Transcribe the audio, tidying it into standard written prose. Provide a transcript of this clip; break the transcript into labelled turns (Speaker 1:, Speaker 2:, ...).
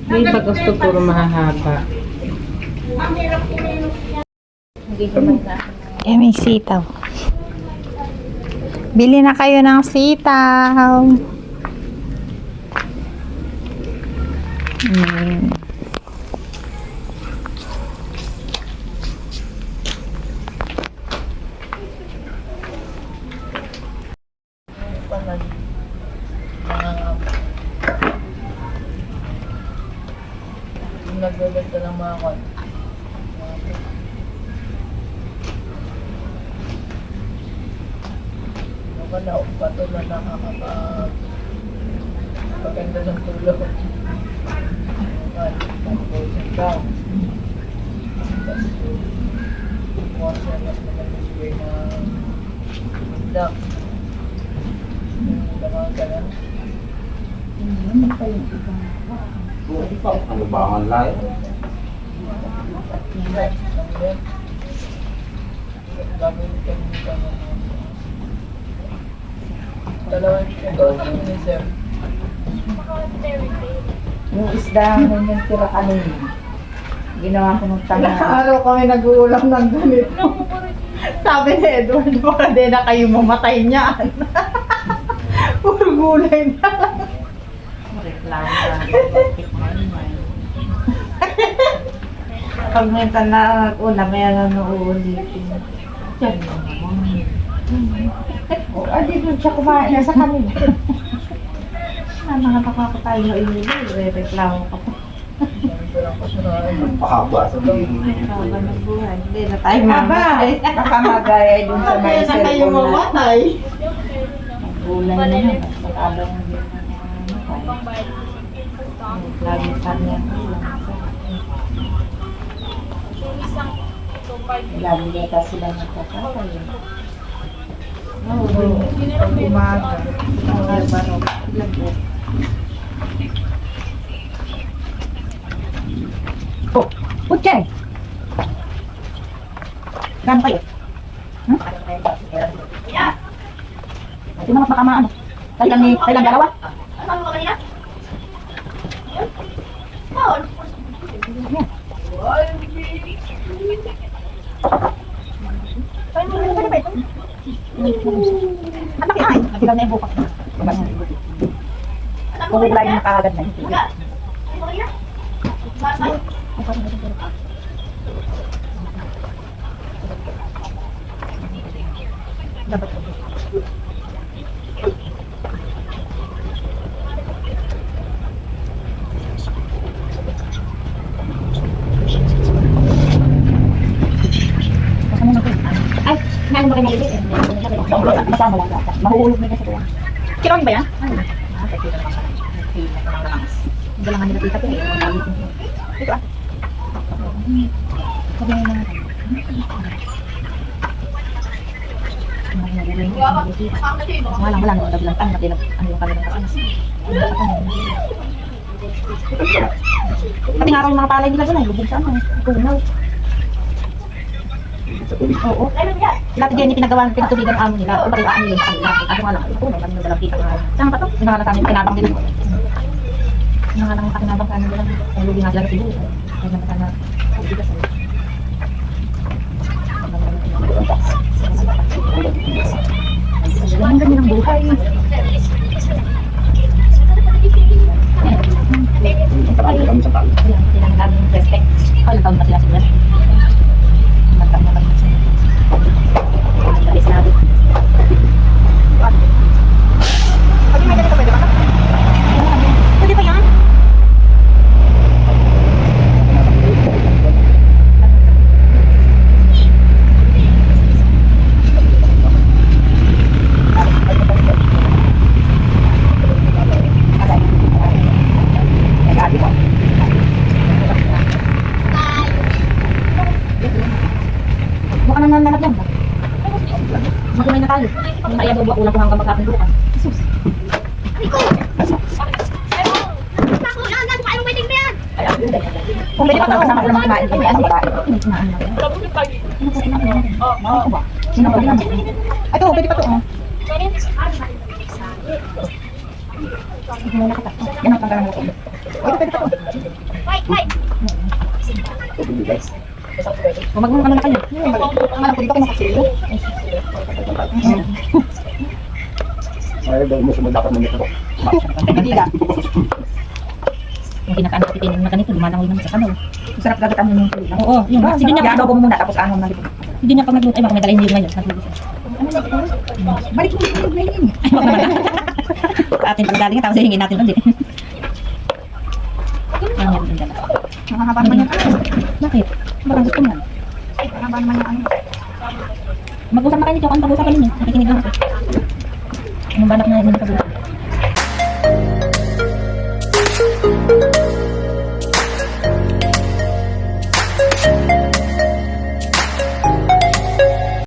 Speaker 1: Hindi pa gusto puro mahahaba.
Speaker 2: May sitaw. Bili na kayo ng sitaw.
Speaker 1: Nagbebenta ng mga kon. Wala pa ito na nakakapaganda ng tulog. Pang-closing down. Tapos kung siya mas nag-display na duck. Yung mga ganun.
Speaker 3: Ano ba ang online?
Speaker 1: Dalawang ito ni Sir.
Speaker 4: Yung isda yung tira kanina. Ginawa ko ng tanga.
Speaker 2: Araw kami nag-uulam ng ganito. Sabi ni Edward, baka di na kayo mamatay niyan. Puro gulay na.
Speaker 4: Reklamo na. Pag minsan na ulam, mayroon na uulitin. Diyan naman. Adi doon siya kumain na sa kanila. Nakakapako tayo na reklamo ka pa.
Speaker 3: Pahaba sa
Speaker 4: Haba ng buhay. Hindi na tayo
Speaker 2: Haba.
Speaker 4: mamatay.
Speaker 2: Nakamagaya dun sa may
Speaker 4: na kayo
Speaker 2: cellphone na.
Speaker 4: mamatay. Gulay na yan. Pag-abang ng mamatay. Lagi sa niya. Lagi nita sila nagkakatay.
Speaker 2: Pag umaga.
Speaker 4: Oh, Uche! Gano'n kayo? Hindi naman makamaan. Kailang dalawa? Ano ba kanina? Ang laki ay, nabilang na yung bukas. Kung may blind nakahagad na yun. Dapat ko. Ay, ngayon mo kayo malilit eh. Masama lang dapat. Mahuhulog na kasi ko yan. Kirong ba yan? Hindi lang nila tita ko eh. Ito ah. Sabi nga mga wala nung naglantan pati ano yung kanilang kasanas. Pati nga raw yung mga palay nila doon ay lubog sa ano, tunaw. Oo. Lahat din yung pinagtubigan ng amo nila. Kung pati ang nila sa kanila. Kasi nga lang, ito may kami dalang kita nga. Saan pa to? Sinangalan sa amin, pinabang din. Sinangalan ang pakinabang sa amin nila. Ang lubi nga sila sa siguro. Ay naman sana. Ang ganda ng buhay.
Speaker 3: Marami kami sa talo.
Speaker 4: Kailangan namin respect. Ilang taon na sila sila. Magkano na kami sila. Ang galis natin. Pag may ganito pwede ba? Pwede pa yan? Mukha nang nananap yan ba? Magumay na tayo. Kung naiyabaw ba ulang ko hanggang magkapin bukas. Jesus. Kung pwede pa ito kasama ko naman kumain. Ay, ano ba? Kinain natin. Ano ba? Sino ba? Ito, pwede pa ito. Muna kita. Yan ang panggalan natin. Magmumukha na kayo.
Speaker 2: Alam ko dito kayo nakasilo.
Speaker 3: Ay, dahil mo sumunod dapat mo nito.
Speaker 2: Hindi ka.
Speaker 4: Yung pinakaano kapitin na ganito, lumalangoy naman sa kanaw.
Speaker 2: Masarap gagataan mo yung tuloy.
Speaker 4: Oo, yung sige niya
Speaker 2: Gagawa mo muna tapos ano na dito.
Speaker 4: hindi niya pag nagluto. Ay, baka may dalahin ngayon. Nagluto siya.
Speaker 2: Balik mo yung tuloy yun.
Speaker 4: Ay, wag naman. Sa atin pag galing, tapos hihingin natin ulit. Yan yan din dala.
Speaker 2: Mahahaba naman yan.
Speaker 4: Bakit? Baka gusto mo.
Speaker 2: Mahahaba naman yung ano.
Speaker 4: Mag-usap na kayo nito. Ano pag-usapan ninyo? Nakikinig lang ako. Anong balak na hindi nakabulot?